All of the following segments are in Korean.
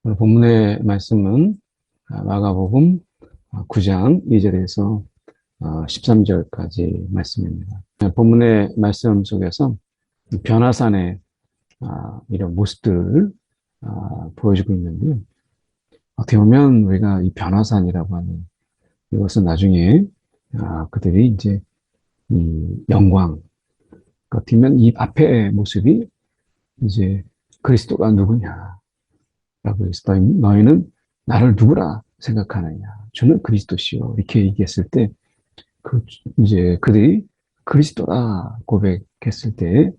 오늘 본문의 말씀은 마가복음 9장 2절에서 13절까지 말씀입니다. 본문의 말씀 속에서 변화산의 이런 모습들을 보여주고 있는데요. 어떻게 보면 우리가 이 변화산이라고 하는 이것은 나중에 그들이 이제 이 영광, 어떻게 보면 이 앞의 모습이 이제 그리스도가 누구냐 라고 해서 너희는 나를 누구라 생각하느냐. 주는 그리스도시요. 이렇게 얘기했을 때, 이제 그들이 그리스도라 고백했을 때,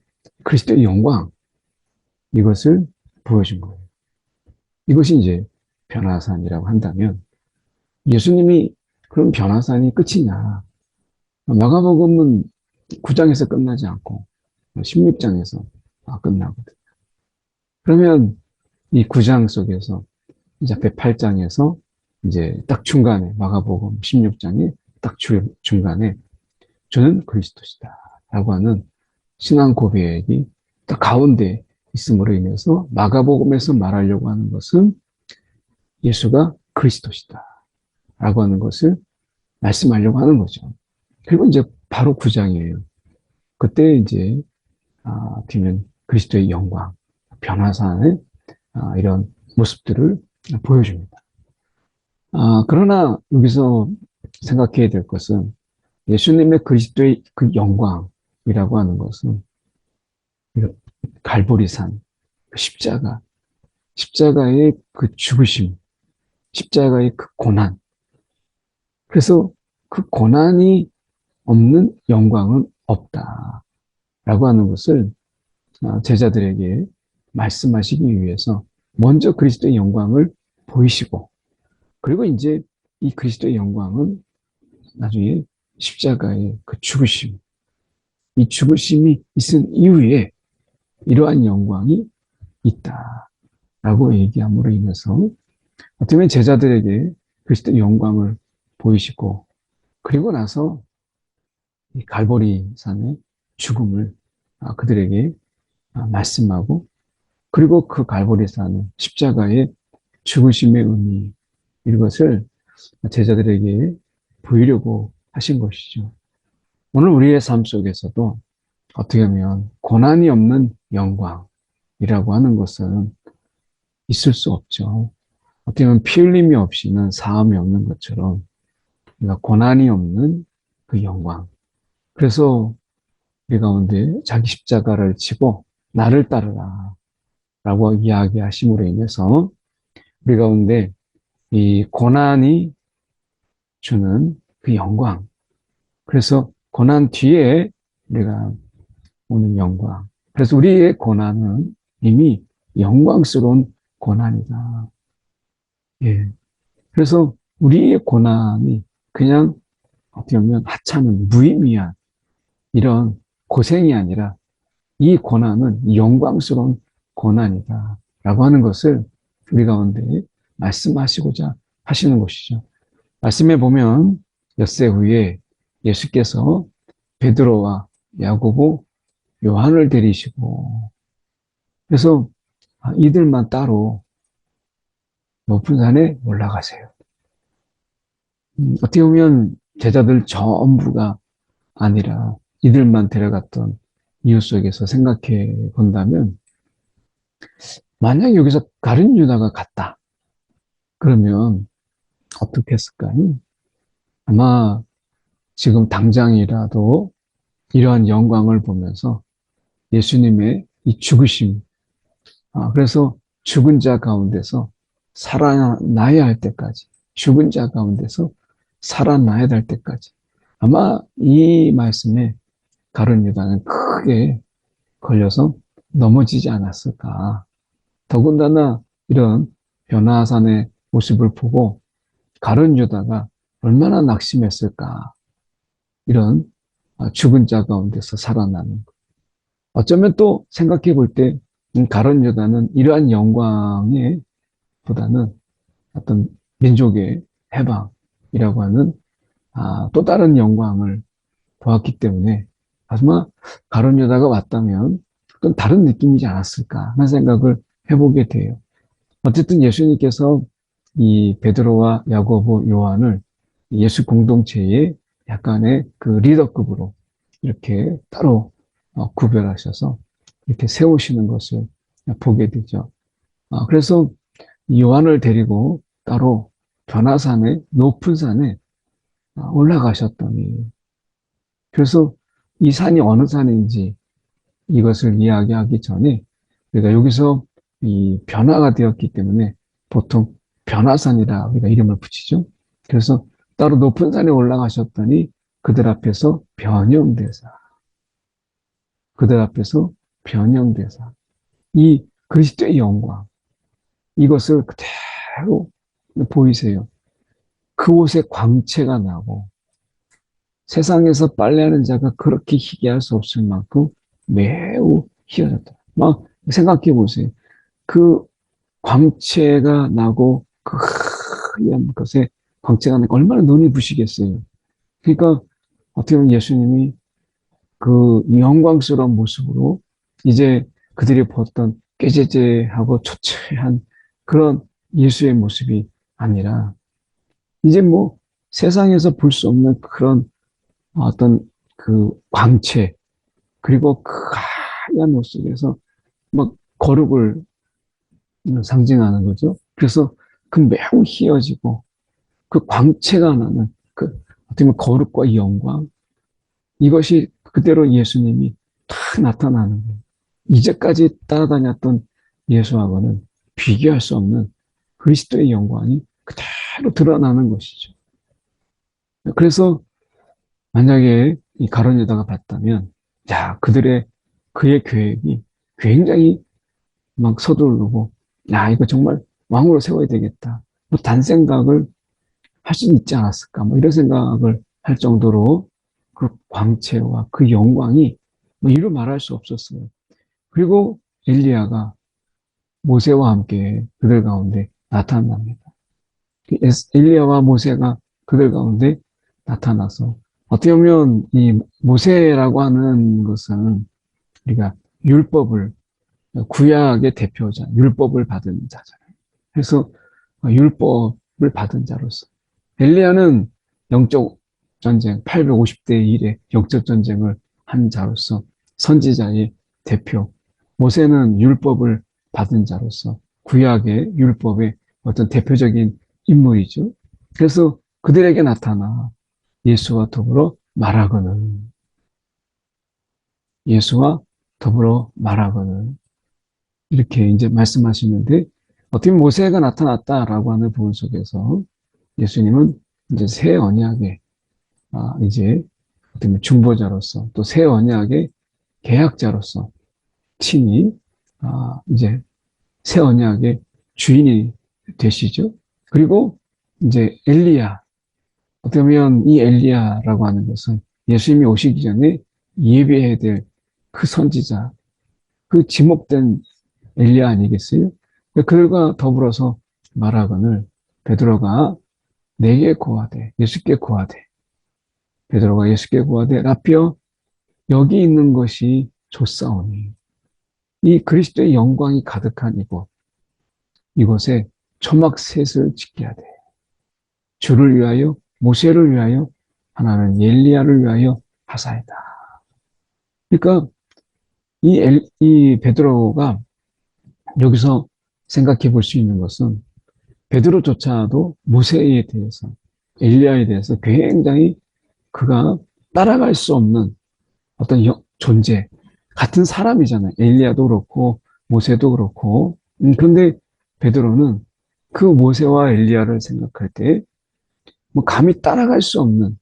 그리스도의 영광, 이것을 보여준 거예요. 이것이 이제 변화산이라고 한다면, 예수님이 그럼 변화산이 끝이냐. 마가복음은 9장에서 끝나지 않고, 16장에서 끝나거든요. 그러면 이 9장 속에서 이제 앞에 8장에서 이제 딱 중간에 마가복음 16장에 딱 중간에 저는 그리스도시다 라고 하는 신앙 고백이 딱 가운데 있음으로 인해서 마가복음에서 말하려고 하는 것은 예수가 그리스도시다 라고 하는 것을 말씀하려고 하는 거죠. 그리고 이제 바로 9장이에요. 그때 이제 뒤면 그리스도의 영광, 변화산의 이런 모습들을 보여줍니다. 그러나 여기서 생각해야 될 것은 예수님의 그리스도의 그 영광이라고 하는 것은 갈보리산, 십자가의 그 죽으심, 십자가의 그 고난. 그래서 그 고난이 없는 영광은 없다라고 하는 것을 제자들에게 말씀하시기 위해서 먼저 그리스도의 영광을 보이시고, 그리고 이제 이 그리스도의 영광은 나중에 십자가의 그 죽으심, 이 죽으심이 있은 이후에 이러한 영광이 있다라고 얘기함으로 인해서 어떻게 보면 제자들에게 그리스도의 영광을 보이시고, 그리고 나서 이 갈보리 산의 죽음을 그들에게 말씀하고, 그리고 그 갈보리 산 십자가의 죽으심의 의미, 이것을 제자들에게 보이려고 하신 것이죠. 오늘 우리의 삶 속에서도 어떻게 하면 고난이 없는 영광이라고 하는 것은 있을 수 없죠. 어떻게 보면 피 흘림이 없이는 사함이 없는 것처럼 우리가 고난이 없는 그 영광. 그래서 우리 가운데 자기 십자가를 지고 나를 따르라 라고 이야기하심으로 인해서 우리 가운데 이 고난이 주는 그 영광. 그래서 고난 뒤에 우리가 오는 영광. 그래서 우리의 고난은 이미 영광스러운 고난이다. 예. 그래서 우리의 고난이 그냥 어떻게 보면 하찮은 무의미한 이런 고생이 아니라 이 고난은 영광스러운 고난이다. 라고 하는 것을 우리 가운데 말씀하시고자 하시는 것이죠. 말씀해 보면 엿새 후에 예수께서 베드로와 야고보, 요한을 데리시고 그래서 이들만 따로 높은 산에 올라가세요. 어떻게 보면 제자들 전부가 아니라 이들만 데려갔던 이유 속에서 생각해 본다면 만약 여기서 다른 유다가 갔다. 그러면 어떻게 했을까요? 아마 지금 당장이라도 이러한 영광을 보면서 예수님의 이 죽으심, 그래서 죽은 자 가운데서 살아나야 할 때까지, 죽은 자 가운데서 살아나야 될 때까지 아마 이 말씀에 가룟 유다는 크게 걸려서 넘어지지 않았을까. 더군다나 이런 변화산의 모습을 보고 가룟 유다가 얼마나 낙심했을까. 이런 죽은 자 가운데서 살아나는 것. 어쩌면 또 생각해 볼 때 가룟 유다는 이러한 영광에 보다는 어떤 민족의 해방이라고 하는 또 다른 영광을 보았기 때문에 아마 가룟 유다가 왔다면 또 다른 느낌이지 않았을까 하는 생각을 해보게 돼요. 어쨌든 예수님께서 이 베드로와 야고보, 요한을 예수 공동체의 약간의 그 리더급으로 이렇게 따로 구별하셔서 이렇게 세우시는 것을 보게 되죠. 그래서 요한을 데리고 따로 변화산에, 높은 산에 올라가셨더니, 그래서 이 산이 어느 산인지 이것을 이야기하기 전에 우리가 여기서 이 변화가 되었기 때문에 보통 변화산이라 우리가 이름을 붙이죠. 그래서 따로 높은 산에 올라가셨더니 그들 앞에서 변형대사, 그들 앞에서 변형대사, 이 그리스도의 영광, 이것을 그대로 보이세요. 그 옷에 광채가 나고 세상에서 빨래하는 자가 그렇게 희귀할 수 없을 만큼 매우 희어졌다. 막 생각해 보세요. 그 광채가 나고 그 하얀 것에 광채가 나고 얼마나 눈이 부시겠어요. 그러니까 어떻게 보면 예수님이 그 영광스러운 모습으로 이제 그들이 보았던 깨제제하고 초췌한 그런 예수의 모습이 아니라 이제 뭐 세상에서 볼 수 없는 그런 어떤 그 광채 그리고 그 하얀 옷 속에서 막 거룩을 상징하는 거죠. 그래서 그 매우 희어지고 그 광채가 나는 그 어떻게 보면 거룩과 영광 이것이 그대로 예수님이 다 나타나는 거예요. 이제까지 따라다녔던 예수하고는 비교할 수 없는 그리스도의 영광이 그대로 드러나는 것이죠. 그래서 만약에 이 가룟 유다가 봤다면, 야, 그의 계획이 굉장히 막 서두르고, 야, 이거 정말 왕으로 세워야 되겠다. 뭐, 단 생각을 할 수 있지 않았을까. 뭐, 이런 생각을 할 정도로 그 광채와 그 영광이 뭐, 이루 말할 수 없었어요. 그리고 엘리야가 모세와 함께 그들 가운데 나타납니다. 엘리야와 모세가 그들 가운데 나타나서 어떻게 보면 이 모세라고 하는 것은 우리가 율법을 구약의 대표자, 율법을 받은 자잖아요. 그래서 율법을 받은 자로서 엘리야는 영적 전쟁 850대 1의 영적 전쟁을 한 자로서 선지자의 대표, 모세는 율법을 받은 자로서 구약의 율법의 어떤 대표적인 인물이죠. 그래서 그들에게 나타나 예수와 더불어 말하거늘 예수와 더불어 말하거늘 이렇게 이제 말씀하시는데 어떻게 모세가 나타났다라고 하는 부분 속에서 예수님은 이제 새 언약의 이제 어떻게 중보자로서 또 새 언약의 계약자로서 친히 이제 새 언약의 주인이 되시죠. 그리고 이제 엘리야 어떻게 보면 이 엘리야라고 하는 것은 예수님이 오시기 전에 예배해야 될 그 선지자, 그 지목된 엘리야 아니겠어요? 그들과 더불어서 말하거늘 베드로가 내게 고하되 예수께 고하되 베드로가 예수께 고하되 라피어 여기 있는 것이 좋사오니 이 그리스도의 영광이 가득한 이곳에 초막셋을 짓게 하되 주를 위하여 모세를 위하여 하나는 엘리야를 위하여 하사이다. 그러니까 이 베드로가 여기서 생각해 볼 수 있는 것은 베드로조차도 모세에 대해서 엘리야에 대해서 굉장히 그가 따라갈 수 없는 어떤 존재 같은 사람이잖아요. 엘리야도 그렇고 모세도 그렇고 그런데 베드로는 그 모세와 엘리야를 생각할 때 뭐 감히 따라갈 수 없는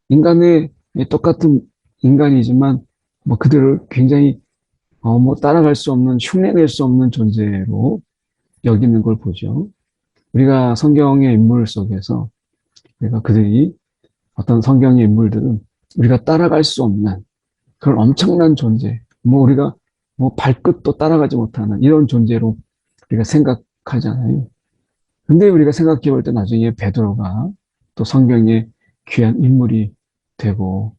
인간의 똑같은 인간이지만 뭐 그들을 굉장히 뭐 따라갈 수 없는 흉내낼 수 없는 존재로 여기는 걸 보죠. 우리가 성경의 인물 속에서 우리가 그들이 어떤 성경의 인물들은 우리가 따라갈 수 없는 그런 엄청난 존재, 뭐 우리가 뭐 발끝도 따라가지 못하는 이런 존재로 우리가 생각하잖아요. 근데 우리가 생각해 볼 때 나중에 베드로가 또 성경의 귀한 인물이 되고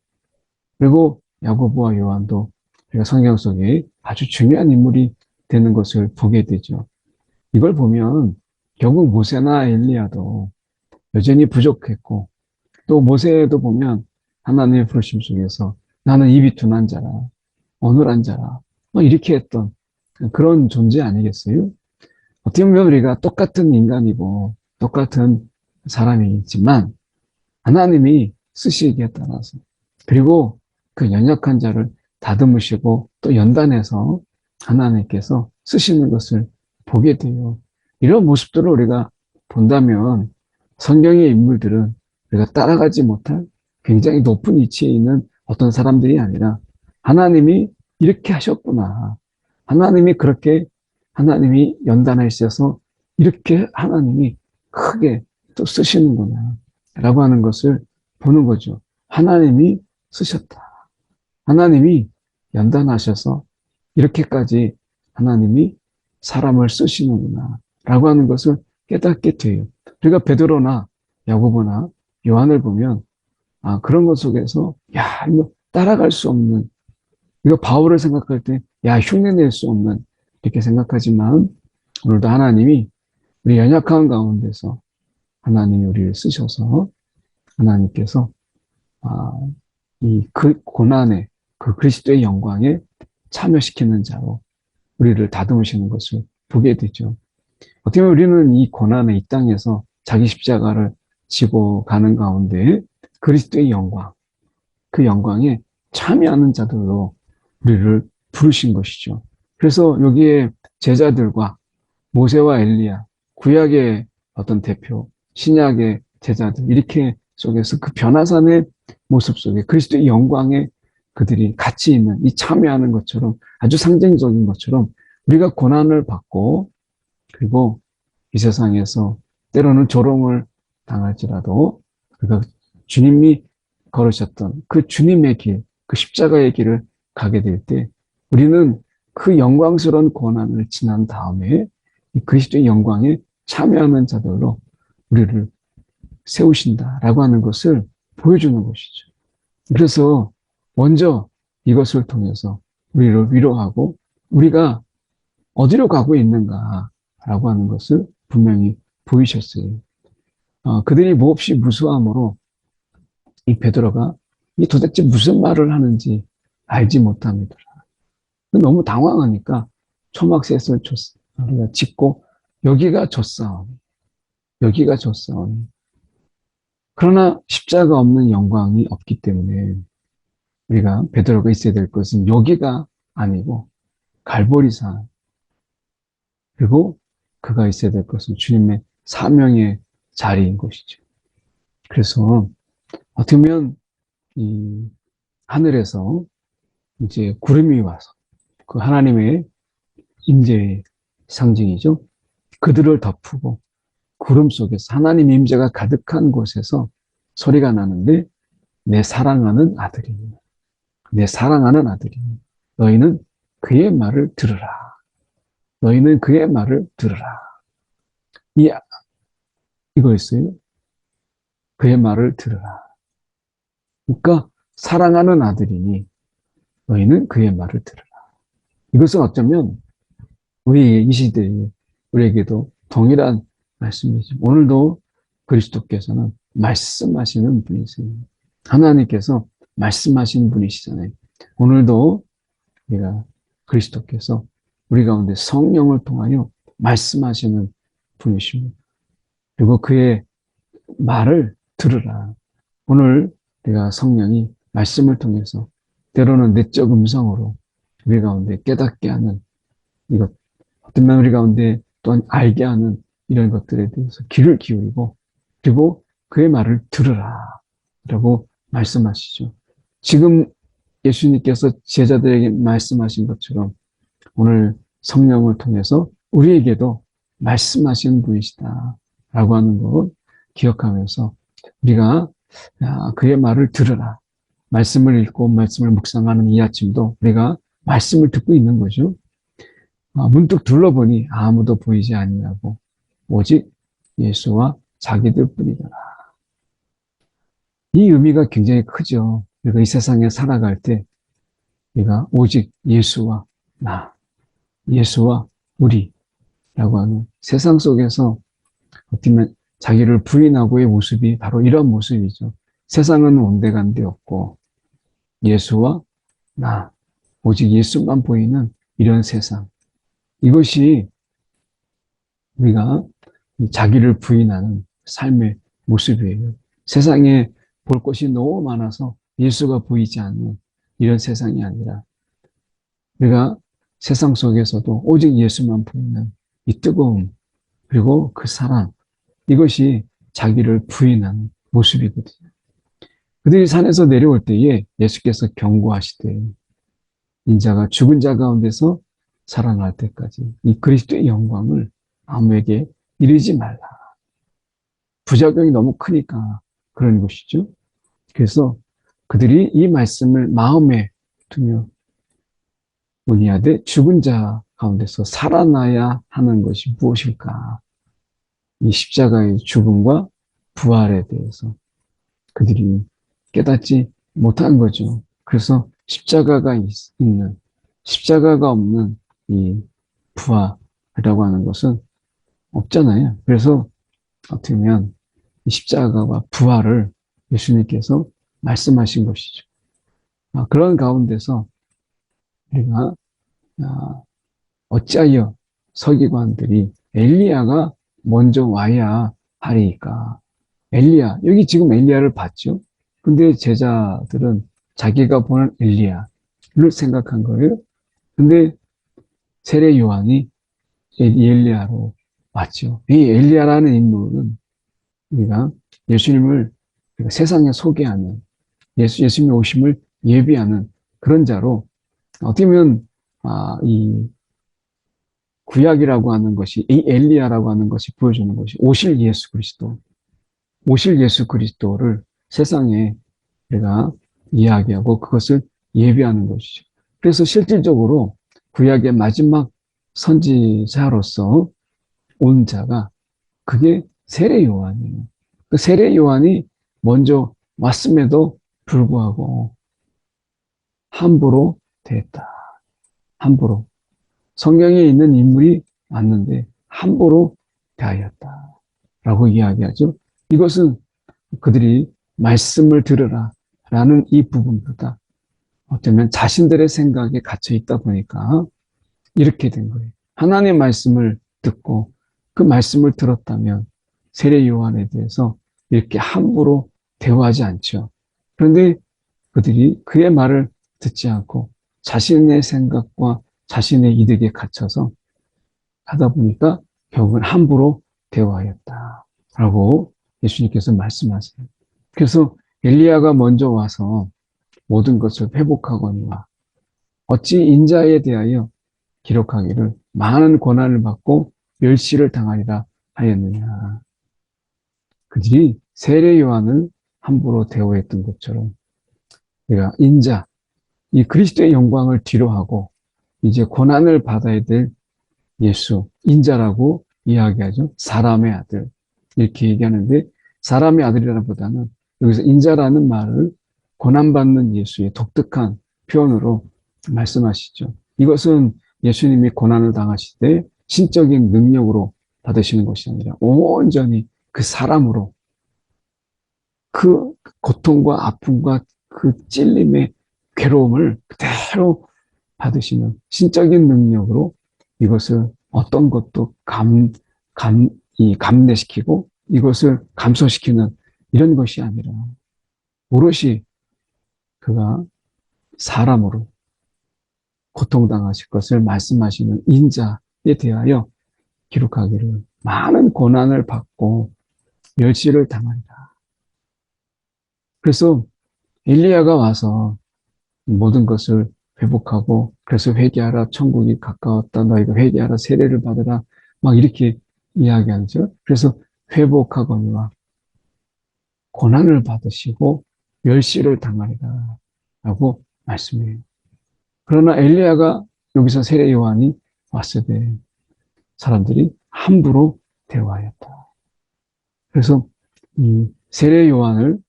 그리고 야고보와 요한도 우리가 성경 속에 아주 중요한 인물이 되는 것을 보게 되죠. 이걸 보면 결국 모세나 엘리야도 여전히 부족했고, 또 모세도 보면 하나님의 부르심 속에서 나는 입이 둔한 자라, 어눌한 자라, 뭐 이렇게 했던 그런 존재 아니겠어요? 어떻게 보면 우리가 똑같은 인간이고 똑같은 사람이지만 하나님이 쓰시기에 따라서, 그리고 그 연약한 자를 다듬으시고 또 연단해서 하나님께서 쓰시는 것을 보게 돼요. 이런 모습들을 우리가 본다면 성경의 인물들은 우리가 따라가지 못할 굉장히 높은 위치에 있는 어떤 사람들이 아니라 하나님이 이렇게 하셨구나. 하나님이 그렇게 하나님이 연단하셔서 이렇게 하나님이 크게 또 쓰시는구나. 라고 하는 것을 보는 거죠. 하나님이 쓰셨다. 하나님이 연단하셔서 이렇게까지 하나님이 사람을 쓰시는구나. 라고 하는 것을 깨닫게 돼요. 우리가 베드로나 야고보나 요한을 보면 그런 것 속에서 이거 따라갈 수 없는, 이거 바울을 생각할 때 흉내낼 수 없는 이렇게 생각하지만 오늘도 하나님이 우리 연약한 가운데서 하나님이 우리를 쓰셔서 하나님께서 이 그 고난에 그 그리스도의 영광에 참여시키는 자로 우리를 다듬으시는 것을 보게 되죠. 어떻게 보면 우리는 이 고난의 이 땅에서 자기 십자가를 지고 가는 가운데 그리스도의 영광, 그 영광에 참여하는 자들로 우리를 부르신 것이죠. 그래서 여기에 제자들과 모세와 엘리야, 구약의 어떤 대표, 신약의 제자들, 이렇게 속에서 그 변화산의 모습 속에 그리스도의 영광에 그들이 같이 있는, 이 참여하는 것처럼 아주 상징적인 것처럼 우리가 고난을 받고 그리고 이 세상에서 때로는 조롱을 당할지라도 우리가 주님이 걸으셨던 그 주님의 길, 그 십자가의 길을 가게 될 때 우리는 그 영광스러운 고난을 지난 다음에 이 그리스도의 영광에 참여하는 자들로 우리를 세우신다라고 하는 것을 보여주는 것이죠. 그래서 먼저 이것을 통해서 우리를 위로하고 우리가 어디로 가고 있는가라고 하는 것을 분명히 보이셨어요. 그들이 몹시 무수함으로 이 베드로가 이 도대체 무슨 말을 하는지 알지 못합니다. 너무 당황하니까 초막셋을 우리가 짓고 여기가 좆사오니, 여기가 좆사오니. 그러나 십자가 없는 영광이 없기 때문에 우리가 베드로가 있어야 될 것은 여기가 아니고 갈보리산, 그리고 그가 있어야 될 것은 주님의 사명의 자리인 것이죠. 그래서 어떻게 보면 이 하늘에서 이제 구름이 와서 그 하나님의 임재의 상징이죠. 그들을 덮고 구름 속에서 하나님 임재가 가득한 곳에서 소리가 나는데 내 사랑하는 아들이니, 내 사랑하는 아들이니 너희는 그의 말을 들으라. 너희는 그의 말을 들으라. 이거였어요. 그의 말을 들으라. 그러니까 사랑하는 아들이니 너희는 그의 말을 들으라. 이것은 어쩌면 우리 이 시대에 우리에게도 동일한 말씀이죠. 오늘도 그리스도께서는 말씀하시는 분이세요. 하나님께서 말씀하시는 분이시잖아요. 오늘도 우리가 그리스도께서 우리 가운데 성령을 통하여 말씀하시는 분이십니다. 그리고 그의 말을 들으라. 오늘 우리가 성령이 말씀을 통해서 때로는 내적 음성으로 우리 가운데 깨닫게 하는 이것, 어떤 우리 가운데 또한 알게 하는 이런 것들에 대해서 귀를 기울이고 그리고 그의 말을 들으라 라고 말씀하시죠. 지금 예수님께서 제자들에게 말씀하신 것처럼 오늘 성령을 통해서 우리에게도 말씀하시는 분이시다 라고 하는 것 기억하면서 우리가 그의 말을 들으라. 말씀을 읽고 말씀을 묵상하는 이 아침도 우리가 말씀을 듣고 있는 거죠. 문득 둘러보니 아무도 보이지 아니하고 오직 예수와 자기들 뿐이더라. 이 의미가 굉장히 크죠. 우리가 이 세상에 살아갈 때 우리가 오직 예수와 나, 예수와 우리, 라고 하는 세상 속에서 어떻게 보면 자기를 부인하고의 모습이 바로 이런 모습이죠. 세상은 온데간데 없고 예수와 나, 오직 예수만 보이는 이런 세상. 이것이 우리가 자기를 부인하는 삶의 모습이에요. 세상에 볼 것이 너무 많아서 예수가 보이지 않는 이런 세상이 아니라 우리가 세상 속에서도 오직 예수만 보이는 이 뜨거움, 그리고 그 사랑, 이것이 자기를 부인하는 모습이거든요. 그들이 산에서 내려올 때에 예수께서 경고하시되 인자가 죽은 자 가운데서 살아날 때까지 이 그리스도의 영광을 아무에게 이르지 말라. 부작용이 너무 크니까 그런 것이죠. 그래서 그들이 이 말씀을 마음에 두며 문의하되 죽은 자 가운데서 살아나야 하는 것이 무엇일까? 이 십자가의 죽음과 부활에 대해서 그들이 깨닫지 못한 거죠. 그래서 십자가가 있는, 십자가가 없는 이 부활이라고 하는 것은 없잖아요. 그래서 어떻게 보면 이 십자가와 부활을 예수님께서 말씀하신 것이죠. 그런 가운데서 우리가 어찌하여 서기관들이 엘리야가 먼저 와야 하리까? 엘리야, 여기 지금 엘리야를 봤죠? 근데 제자들은 자기가 보는 엘리야를 생각한 거예요. 근데 세례 요한이 엘리야로 왔죠. 이 엘리야라는 인물은 우리가 예수님을 세상에 소개하는 예수님의 오심을 예비하는 그런 자로 어떻게 보면 이 구약이라고 하는 것이 이 엘리야라고 하는 것이 보여주는 것이 오실 예수 그리스도를 세상에 우리가 이야기하고 그것을 예비하는 것이죠. 그래서 실질적으로 구약의 마지막 선지자로서 온 자가 그게 세례 요한이에요. 그 세례 요한이 먼저 왔음에도 불구하고 함부로 대했다. 함부로. 성경에 있는 인물이 왔는데 함부로 대하였다. 라고 이야기하죠. 이것은 그들이 말씀을 들으라 라는 이 부분보다 어쩌면 자신들의 생각에 갇혀 있다 보니까 이렇게 된 거예요. 하나님의 말씀을 듣고 그 말씀을 들었다면 세례 요한에 대해서 이렇게 함부로 대화하지 않죠. 그런데 그들이 그의 말을 듣지 않고 자신의 생각과 자신의 이득에 갇혀서 하다 보니까 결국은 함부로 대화하였다라고 예수님께서 말씀하세요. 그래서 엘리야가 먼저 와서 모든 것을 회복하거니와 어찌 인자에 대하여 기록하기를 많은 고난을 받고 멸시를 당하리라 하였느냐. 그들이 세례 요한을 함부로 대우했던 것처럼 우리가 인자, 이 그리스도의 영광을 뒤로하고 이제 고난을 받아야 될 예수, 인자라고 이야기하죠. 사람의 아들 이렇게 얘기하는데 사람의 아들이라보다는 여기서 인자라는 말을 고난받는 예수의 독특한 표현으로 말씀하시죠. 이것은 예수님이 고난을 당하실 때 신적인 능력으로 받으시는 것이 아니라 온전히 그 사람으로 그 고통과 아픔과 그 찔림의 괴로움을 그대로 받으시는 신적인 능력으로 이것을 어떤 것도 감내시키고 이것을 감소시키는 이런 것이 아니라 오롯이 그가 사람으로 고통당하실 것을 말씀하시는 인자에 대하여 기록하기를 많은 고난을 받고 멸시를 당한다. 그래서 엘리야가 와서 모든 것을 회복하고 그래서 회개하라 천국이 가까웠다 너희가 회개하라 세례를 받으라 막 이렇게 이야기하죠. 그래서 회복하거니와 고난을 받으시고 멸시를 당하리라 라고 말씀해요. 그러나 엘리야가 여기서 세례 요한이 왔을 때 사람들이 함부로 대화하였다. 그래서 이 세례 요한을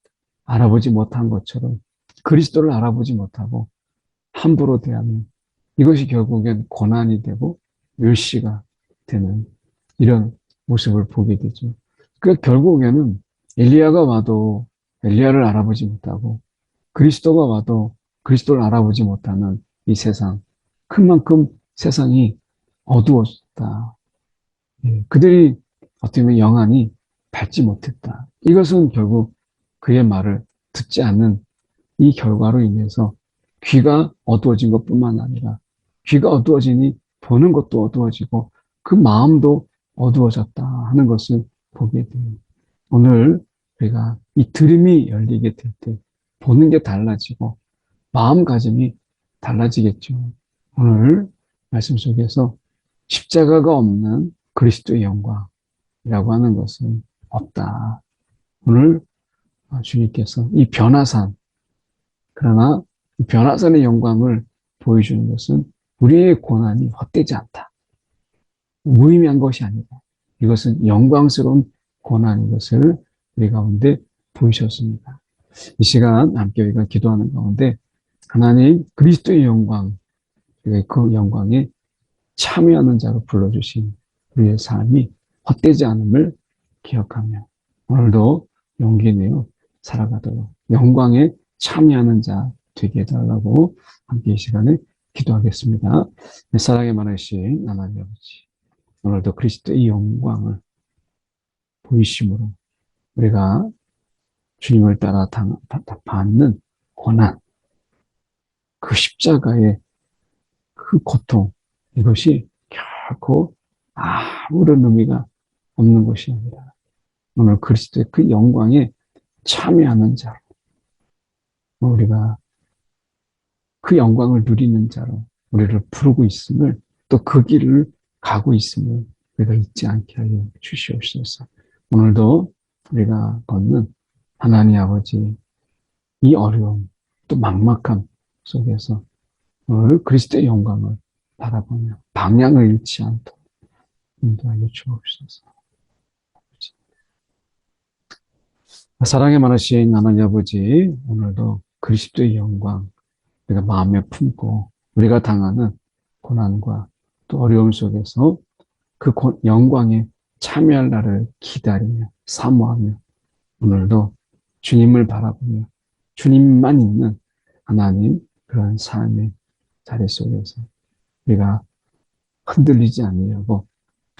알아보지 못한 것처럼 그리스도를 알아보지 못하고 함부로 대하면 이것이 결국엔 고난이 되고 멸시가 되는 이런 모습을 보게 되죠. 그 결국에는 엘리야가 와도 엘리야를 알아보지 못하고 그리스도가 와도 그리스도를 알아보지 못하는 이 세상, 그만큼 세상이 어두웠다. 예, 그들이 어떻게 보면 영안이 밝지 못했다. 이것은 결국 그의 말을 듣지 않는 이 결과로 인해서 귀가 어두워진 것뿐만 아니라 귀가 어두워지니 보는 것도 어두워지고 그 마음도 어두워졌다 하는 것을 보게 돼요. 오늘 우리가 이 들음이 열리게 될 때 보는 게 달라지고 마음가짐이 달라지겠죠. 오늘 말씀 속에서 십자가가 없는 그리스도의 영광이라고 하는 것은 없다. 오늘 주님께서 이 변화산, 그러나 이 변화산의 영광을 보여주는 것은 우리의 고난이 헛되지 않다. 무의미한 것이 아니다. 이것은 영광스러운 고난인 것을 우리 가운데 보이셨습니다. 이 시간 함께 우리가 기도하는 가운데 하나님 그리스도의 영광, 그 영광에 참여하는 자로 불러주신 우리의 삶이 헛되지 않음을 기억하며 오늘도 용기 내어 살아가도록 영광에 참여하는 자 되게 해달라고 함께 이 시간에 기도하겠습니다. 사랑에 많으신 하나님 아버지, 오늘도 그리스도의 영광을 보이심으로 우리가 주님을 따라 받는 고난, 그 십자가의 그 고통, 이것이 결코 아무런 의미가 없는 것이 아니라 오늘 그리스도의 그 영광에 참여하는 자로 우리가 그 영광을 누리는 자로 우리를 부르고 있음을 또 그 길을 가고 있음을 우리가 잊지 않게 하여 주시옵소서. 오늘도 우리가 걷는 하나님 아버지 이 어려움 또 막막함 속에서 오늘 그리스도의 영광을 바라보며 방향을 잃지 않도록 인도하여 주옵소서. 사랑에 많으신 하나님 아버지, 오늘도 그리스도의 영광 우리가 마음에 품고 우리가 당하는 고난과 또 어려움 속에서 그 영광에 참여할 날을 기다리며 사모하며 오늘도 주님을 바라보며 주님만 있는 하나님 그런 삶의 자리 속에서 우리가 흔들리지 않으려고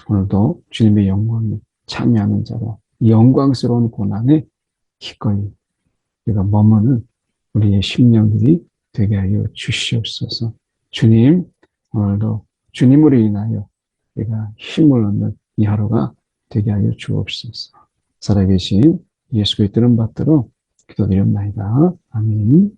오늘도 주님의 영광에 참여하는 자로 이 영광스러운 고난에 기꺼이 우리가 머무는 우리의 심령들이 되게 하여 주시옵소서. 주님, 오늘도 주님으로 인하여 우리가 힘을 얻는 이 하루가 되게 하여 주옵소서. 살아계신 예수 그리스도를 받들어 기도드립니다. 아멘.